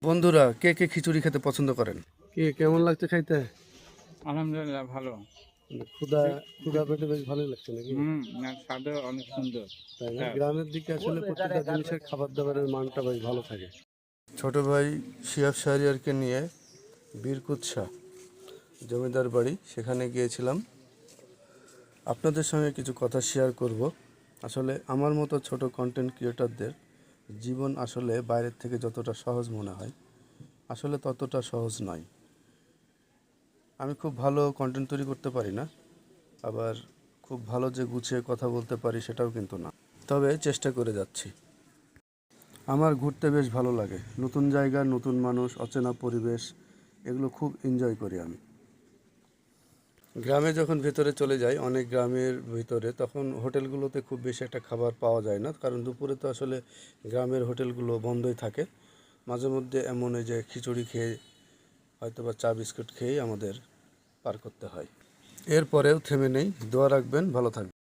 বন্ধুরা, কে কে খিচুড়ি খেতে পছন্দ করেন? কেমন লাগছে খাইতে? আলহামদুলিল্লাহ ভালো। ক্ষুধা ক্ষুধা পেটে বেশ ভালোই লাগছে নাকি? না স্বাদও অনেক সুন্দর। তাই না? হ্যাঁ। গ্রামের দিকে আসলে প্রত্যেকটা জিনিসের খাবার দাবারের মানটা বেশ ভালো থাকে। ছোট ভাই শিহাব শাহরিয়ারকে নিয়ে বীরকুৎসা জমিদার বাড়ি সেখানে গিয়েছিলাম। আপনাদের সঙ্গে কিছু কথা শেয়ার করব। আসলে আমার মতো ছোট কন্টেন্ট ক্রিয়েটরদের জীবন আসলে বাইরের থেকে যতটা সহজ মনে হয় আসলে ততটা সহজ নয়। আমি খুব ভালো কন্টেন্ট তৈরি করতে পারি না, আবার খুব ভালো যে গুছিয়ে কথা বলতে পারি সেটাও কিন্তু না, তবে চেষ্টা করে যাচ্ছি। আমার ঘুরতে বেশ ভালো লাগে, নতুন জায়গা, নতুন মানুষ, অচেনা পরিবেশ, এগুলো খুব এনজয় করি আমি। গ্রামে যখন ভেতরে চলে যাই, অনেক গ্রামের ভিতরে, তখন হোটেলগুলোতে খুব বেশি একটা খাবার পাওয়া যায় না, কারণ দুপুরে তো আসলে গ্রামের হোটেলগুলো বন্ধই থাকে। মাঝে মধ্যে এমন হয় যে খিচুড়ি খেয়ে হয়তো বা চা বিস্কুট খেয়েই আমাদের পার করতে হয়। এরপরেও থেমে নেই, দোয়া রাখবেন, ভালো থাকবেন।